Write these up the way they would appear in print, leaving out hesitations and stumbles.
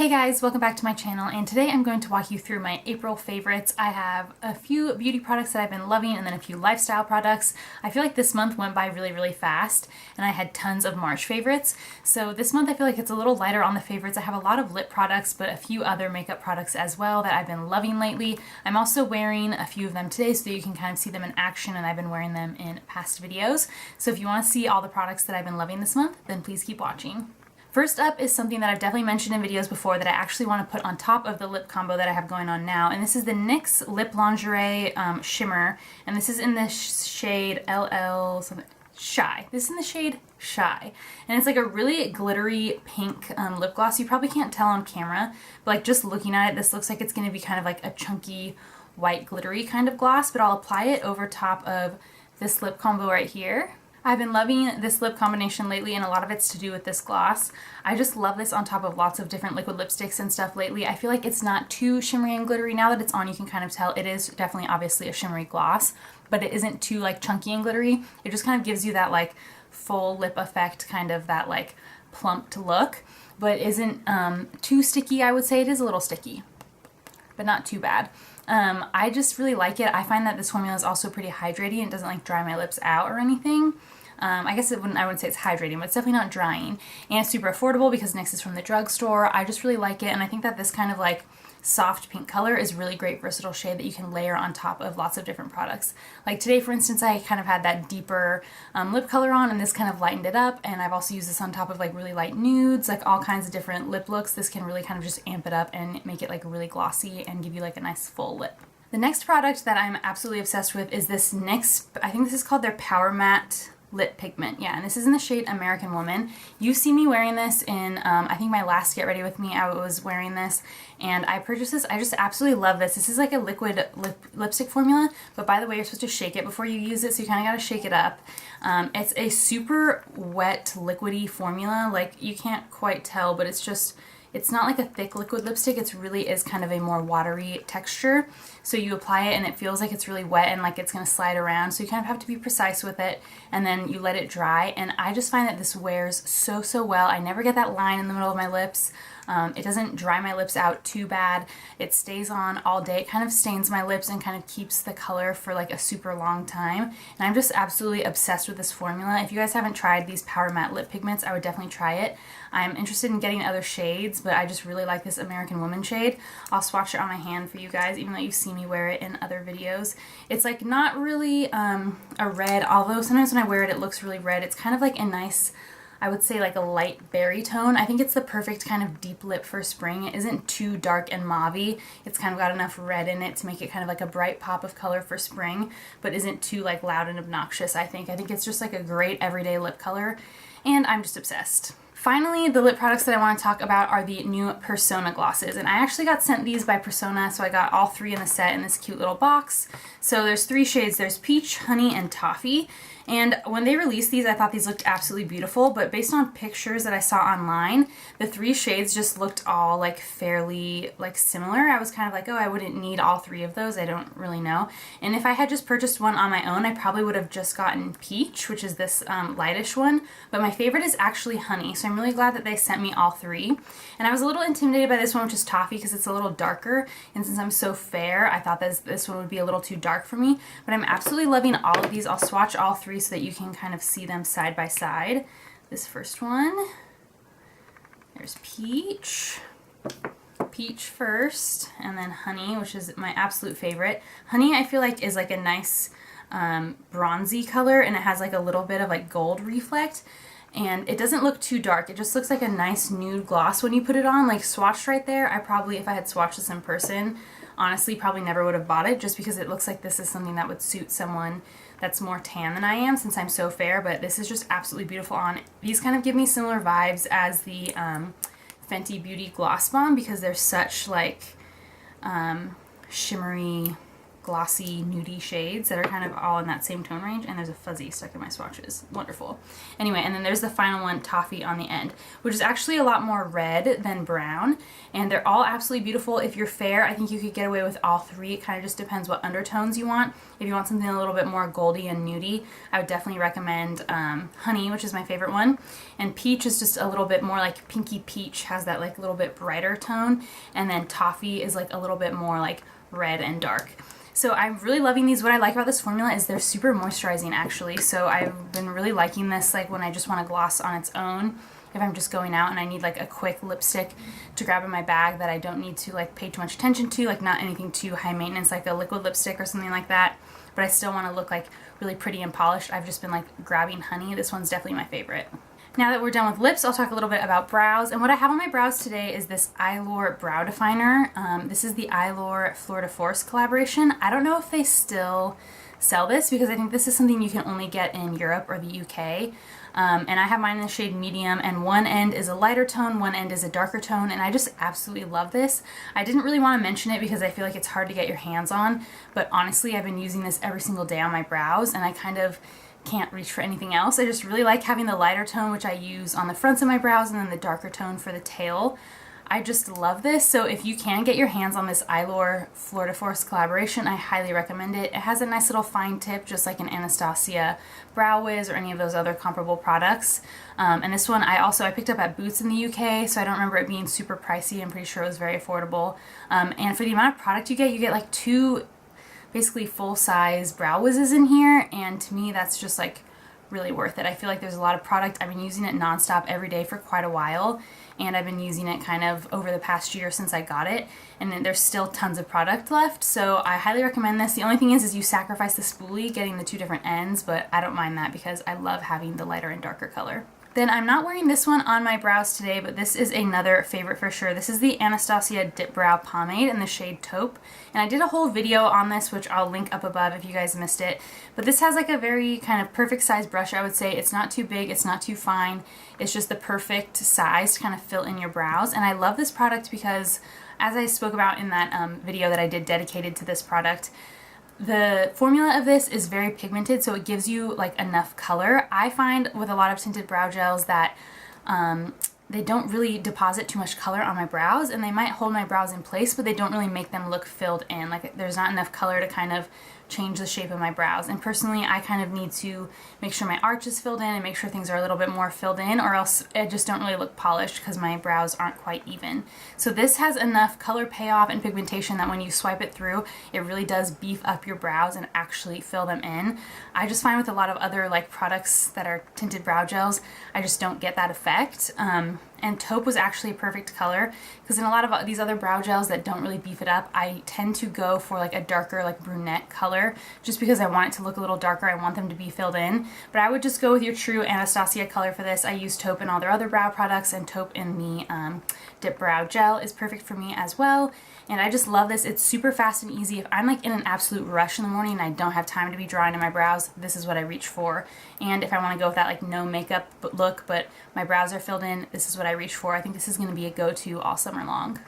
Hey guys, welcome back to my channel, and today I'm going to walk you through my April favorites. I have a few beauty products that I've been loving and then a few lifestyle products. I feel like this month went by really fast and I had tons of March favorites. So this month I feel like it's a little lighter on the favorites. I have a lot of lip products but a few other makeup products as well that I've been loving lately. I'm also wearing a few of them today so that you can kind of see them in action, and I've been wearing them in past videos. So if you want to see all the products that I've been loving this month, then please keep watching. First up is something that I've definitely mentioned in videos before that I actually want to put on top of the lip combo that I have going on now, and this is the NYX Lip Lingerie Shimmer, and this is in the shade LL something, Shy. This is in the shade Shy, and it's like a really glittery pink lip gloss. You probably can't tell on camera, but like just looking at it, this looks like it's going to be kind of like a chunky white glittery kind of gloss, but I'll apply it over top of this lip combo right here. I've been loving this lip combination lately, and a lot of it's to do with this gloss. I just love this on top of lots of different liquid lipsticks and stuff lately. I feel like it's not too shimmery and glittery. Now that it's on, you can kind of tell it is definitely obviously a shimmery gloss, but it isn't too like chunky and glittery. It just kind of gives you that like full lip effect, kind of that like plumped look, but isn't too sticky. I would say it is a little sticky, but not too bad. I just really like it. I find that this formula is also pretty hydrating. It doesn't like dry my lips out or anything. I guess I wouldn't say it's hydrating, but it's definitely not drying. And it's super affordable because NYX is from the drugstore. I just really like it, and I think that this kind of like soft pink color is really great versatile shade that you can layer on top of lots of different products. Like today, for instance, I kind of had that deeper lip color on, and this kind of lightened it up, and I've also used this on top of like really light nudes, like all kinds of different lip looks. This can really kind of just amp it up and make it like really glossy and give you like a nice full lip. The next product that I'm absolutely obsessed with is this NYX, I think this is called their Powermatte Lip Pigment. Yeah, and this is in the shade American Woman. You've seen me wearing this in, I think my last Get Ready With Me, I was wearing this, and I purchased this. I just absolutely love this. This is like a liquid lipstick formula, but by the way, you're supposed to shake it before you use it, so you kind of got to shake it up. It's a super wet, liquidy formula. Like, you can't quite tell, but it's just, it's not like a thick liquid lipstick. It really is kind of a more watery texture. So you apply it and it feels like it's really wet and like it's going to slide around. So you kind of have to be precise with it, and then you let it dry. And I just find that this wears so well. I never get that line in the middle of my lips. It doesn't dry my lips out too bad. It stays on all day. It kind of stains my lips and kind of keeps the color for like a super long time. And I'm just absolutely obsessed with this formula. If you guys haven't tried these Powermatte lip pigments, I would definitely try it. I'm interested in getting other shades, but I just really like this American Woman shade. I'll swatch it on my hand for you guys, even though you've seen me wear it in other videos. It's like not really a red, although sometimes when I wear it, it looks really red. It's kind of like a nice, I would say like a light berry tone. I think it's the perfect kind of deep lip for spring. It isn't too dark and mauve-y. It's kind of got enough red in it to make it kind of like a bright pop of color for spring, but isn't too like loud and obnoxious, I think. I think it's just like a great everyday lip color, and I'm just obsessed. Finally, the lip products that I want to talk about are the new Persona glosses, and I actually got sent these by Persona, so I got all three in the set in this cute little box. So there's three shades. There's Peach, Honey, and Toffee. And when they released these, I thought these looked absolutely beautiful, but based on pictures that I saw online, the three shades just looked all like fairly like similar. I was kind of like, oh, I wouldn't need all three of those. I don't really know. And if I had just purchased one on my own, I probably would have just gotten Peach, which is this lightish one, but my favorite is actually Honey, so I'm really glad that they sent me all three. And I was a little intimidated by this one, which is Toffee, because it's a little darker, and since I'm so fair, I thought this one would be a little too dark for me, but I'm absolutely loving all of these. I'll swatch all three so that you can kind of see them side by side. This first one, there's Peach first, and then Honey, which is my absolute favorite. Honey, I feel like is like a nice bronzy color, and it has like a little bit of like gold reflect, and it doesn't look too dark. It just looks like a nice nude gloss when you put it on, like swatched right there. I probably, if I had swatched this in person, honestly probably never would have bought it, just because it looks like this is something that would suit someone that's more tan than I am, since I'm so fair, but this is just absolutely beautiful on. These kind of give me similar vibes as the Fenty Beauty Gloss Bomb, because they're such like shimmery glossy nudie shades that are kind of all in that same tone range, and there's a fuzzy stuck in my swatches. Wonderful. Anyway, and then there's the final one, Toffee, on the end, which is actually a lot more red than brown, and they're all absolutely beautiful. If you're fair, I think you could get away with all three. It kind of just depends what undertones you want. If you want something a little bit more goldy and nudie, I would definitely recommend Honey, which is my favorite one, and Peach is just a little bit more like pinky peach, has that like little bit brighter tone, and then Toffee is like a little bit more like red and dark. So I'm really loving these. What I like about this formula is they're super moisturizing actually, so I've been really liking this like when I just want to gloss on its own, if I'm just going out and I need like a quick lipstick to grab in my bag that I don't need to like pay too much attention to, like not anything too high maintenance like a liquid lipstick or something like that, but I still want to look like really pretty and polished. I've just been like grabbing Honey. This one's definitely my favorite. Now that we're done with lips, I'll talk a little bit about brows. And what I have on my brows today is this Eyelure brow definer. This is the Eyelure Fleur de Force collaboration. I don't know if they still sell this because I think this is something you can only get in Europe or the UK. And I have mine in the shade medium, and one end is a lighter tone, one end is a darker tone, and I just absolutely love this. I didn't really want to mention it because I feel like it's hard to get your hands on, but honestly I've been using this every single day on my brows and I kind of can't reach for anything else. I just really like having the lighter tone, which I use on the fronts of my brows, and then the darker tone for the tail. I just love this. So if you can get your hands on this Eyelure Fleur de Force collaboration, I highly recommend it. It has a nice little fine tip, just like an Anastasia Brow Wiz or any of those other comparable products. And this one I picked up at Boots in the UK, so I don't remember it being super pricey. I'm pretty sure it was very affordable. And for the amount of product you get like two basically full-size Brow Wizzes in here, and to me that's just like really worth it. I feel like there's a lot of product. I've been using it nonstop every day for quite a while, and I've been using it kind of over the past year since I got it, and then there's still tons of product left, so I highly recommend this. The only thing is you sacrifice the spoolie getting the two different ends, but I don't mind that because I love having the lighter and darker color. Then I'm not wearing this one on my brows today, but this is another favorite for sure. This is the Anastasia Dipbrow Pomade in the shade Taupe. And I did a whole video on this, which I'll link up above if you guys missed it. But this has like a very kind of perfect size brush, I would say. It's not too big, it's not too fine. It's just the perfect size to kind of fill in your brows. And I love this product because, as I spoke about in that video that I did dedicated to this product, the formula of this is very pigmented, so it gives you like enough color. I find with a lot of tinted brow gels that they don't really deposit too much color on my brows, and they might hold my brows in place, but they don't really make them look filled in. Like there's not enough color to kind of change the shape of my brows. And personally, I kind of need to make sure my arch is filled in and make sure things are a little bit more filled in, or else I just don't really look polished because my brows aren't quite even. So this has enough color payoff and pigmentation that when you swipe it through, it really does beef up your brows and actually fill them in. I just find with a lot of other like products that are tinted brow gels, I just don't get that effect. And Taupe was actually a perfect color because in a lot of these other brow gels that don't really beef it up, I tend to go for like a darker like brunette color just because I want it to look a little darker. I want them to be filled in. But I would just go with your true Anastasia color for this. I use Taupe in all their other brow products, and Taupe in the Dip Brow Gel is perfect for me as well. And I just love this. It's super fast and easy. If I'm like in an absolute rush in the morning and I don't have time to be drawing in my brows, this is what I reach for. And if I want to go with that like no makeup look, but my brows are filled in, this is what I reach for. I think this is going to be a go-to all summer long.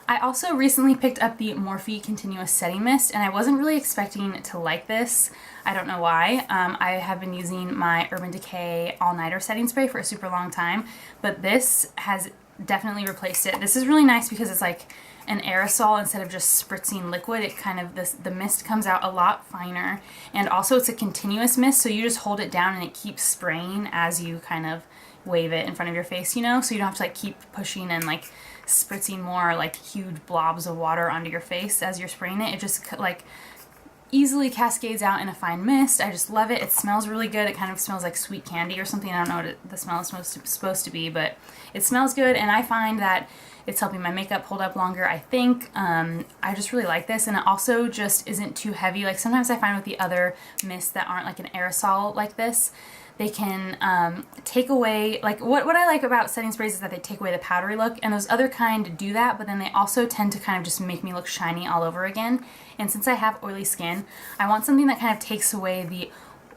I also recently picked up the Morphe Continuous Setting Mist, and I wasn't really expecting to like this. I don't know why. I have been using my Urban Decay All-Nighter Setting Spray for a super long time, but this has definitely replaced it. This is really nice because it's like an aerosol instead of just spritzing liquid. It kind of, the mist comes out a lot finer, and also it's a continuous mist, so you just hold it down and it keeps spraying as you kind of wave it in front of your face, you know, so you don't have to like keep pushing and like spritzing more like huge blobs of water onto your face as you're spraying it. It just like easily cascades out in a fine mist. I just love it. It smells really good. It kind of smells like sweet candy or something. I don't know what the smell is supposed to be, but it smells good, and I find that it's helping my makeup hold up longer, I think. I just really like this, and it also just isn't too heavy. Like sometimes I find with the other mists that aren't like an aerosol like this, they can take away, like what I like about setting sprays is that they take away the powdery look, and those other kind do that, but then they also tend to kind of just make me look shiny all over again. And since I have oily skin, I want something that kind of takes away the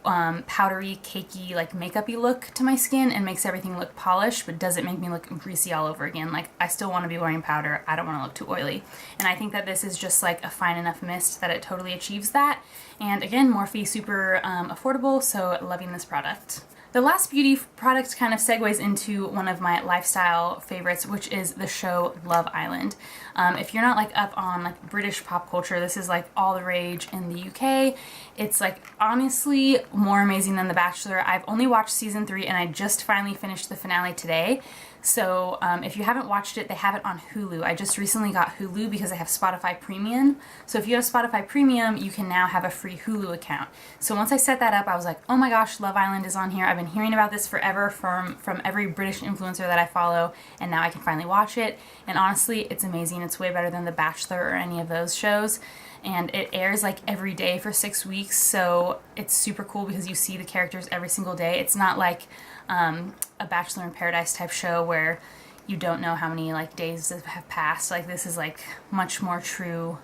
powdery, cakey, like makeup-y look to my skin and makes everything look polished, but doesn't make me look greasy all over again. Like, I still want to be wearing powder. I don't want to look too oily. And I think that this is just like a fine enough mist that it totally achieves that. And again, Morphe, super affordable, so loving this product. The last beauty product kind of segues into one of my lifestyle favorites, which is the show Love Island. If you're not like up on like British pop culture, this is like all the rage in the UK. It's like honestly more amazing than The Bachelor. I've only watched season 3 and I just finally finished the finale today. So if you haven't watched it, they have it on Hulu. I just recently got Hulu because I have Spotify Premium. So if you have Spotify Premium, you can now have a free Hulu account. So once I set that up, I was like, oh my gosh, Love Island is on here. I've been hearing about this forever from every British influencer that I follow, and now I can finally watch it. And honestly, it's amazing. It's way better than The Bachelor or any of those shows. And it airs like every day for 6 weeks, so it's super cool because you see the characters every single day. It's not like a Bachelor in Paradise type show where you don't know how many like days have passed. Like, this is like much more true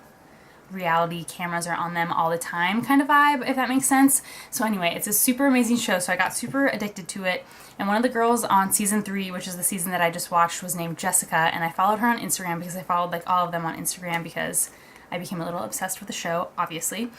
reality, cameras are on them all the time kind of vibe, if that makes sense. So anyway, it's a super amazing show, so I got super addicted to it. And one of the girls on season 3, which is the season that I just watched, was named Jessica, and I followed her on Instagram because I followed like all of them on Instagram because I became a little obsessed with the show, obviously.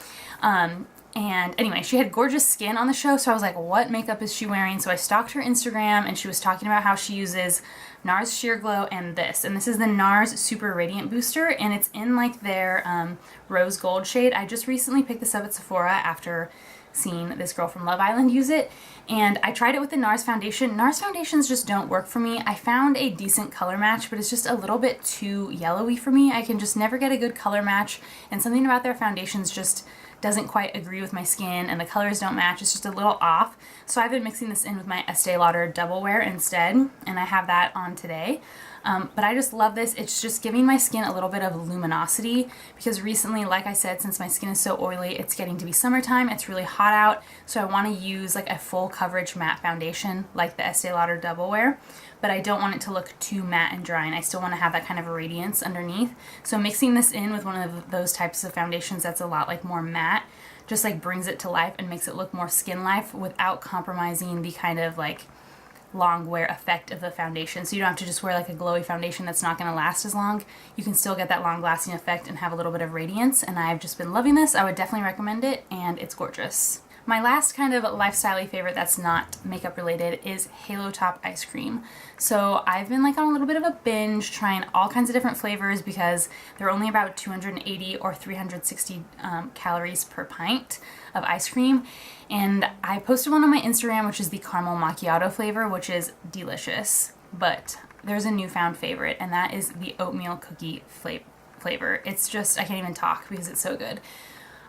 And anyway, she had gorgeous skin on the show, so I was like, what makeup is she wearing? So I stalked her Instagram, and she was talking about how she uses NARS Sheer Glow and this. And this is the NARS Super Radiant Booster, and it's in like their rose gold shade. I just recently picked this up at Sephora after seeing this girl from Love Island use it. And I tried it with the NARS foundation. NARS foundations just don't work for me. I found a decent color match, but it's just a little bit too yellowy for me. I can just never get a good color match, and something about their foundations just doesn't quite agree with my skin, and the colors don't match. It's just a little off. So I've been mixing this in with my Estee Lauder Double Wear instead, and I have that on today. But I just love this. It's just giving my skin a little bit of luminosity because recently, like I said, since my skin is so oily, it's getting to be summertime. It's really hot out, so I want to use like a full coverage matte foundation like the Estee Lauder Double Wear, but I don't want it to look too matte and dry, and I still want to have that kind of a radiance underneath. So mixing this in with one of those types of foundations that's a lot like more matte just like brings it to life and makes it look more skin life without compromising the kind of like long wear effect of the foundation. So you don't have to just wear like a glowy foundation that's not going to last as long. You can still get that long lasting effect and have a little bit of radiance, and I've just been loving this. I would definitely recommend it, and it's gorgeous. My last kind of lifestyle-y favorite that's not makeup related is Halo Top ice cream. So I've been like on a little bit of a binge trying all kinds of different flavors because they're only about 280 or 360 calories per pint of ice cream. And I posted one on my Instagram, which is the caramel macchiato flavor, which is delicious. But there's a newfound favorite, and that is the oatmeal cookie flavor. It's just, I can't even talk because it's so good.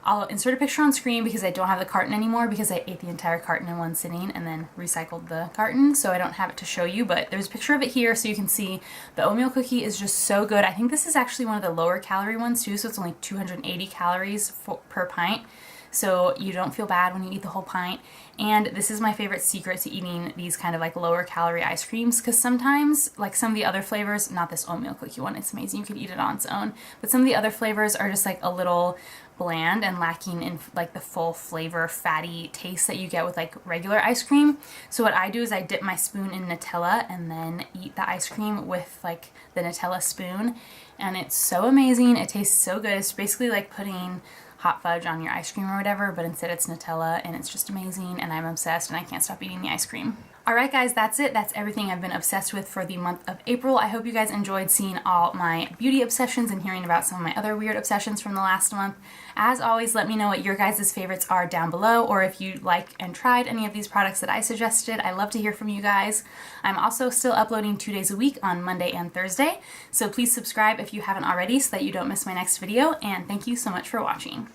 I'll insert a picture on screen because I don't have the carton anymore because I ate the entire carton in one sitting and then recycled the carton, so I don't have it to show you, but there's a picture of it here so you can see the oatmeal cookie is just so good. I think this is actually one of the lower calorie ones too, so it's only 280 calories per pint, so you don't feel bad when you eat the whole pint. And this is my favorite secret to eating these kind of like lower calorie ice creams, because sometimes like some of the other flavors, not this oatmeal cookie one, it's amazing, you could eat it on its own, but some of the other flavors are just like a little bland and lacking in like the full flavor fatty taste that you get with like regular ice cream. So what I do is I dip my spoon in Nutella and then eat the ice cream with like the Nutella spoon, and it's so amazing. It tastes so good. It's basically like putting hot fudge on your ice cream or whatever, but instead it's Nutella, and it's just amazing, and I'm obsessed and I can't stop eating the ice cream. Alright guys, that's it. That's everything I've been obsessed with for the month of April. I hope you guys enjoyed seeing all my beauty obsessions and hearing about some of my other weird obsessions from the last month. As always, let me know what your guys' favorites are down below, or if you like and tried any of these products that I suggested. I love to hear from you guys. I'm also still uploading 2 days a week on Monday and Thursday, so please subscribe if you haven't already so that you don't miss my next video, and thank you so much for watching.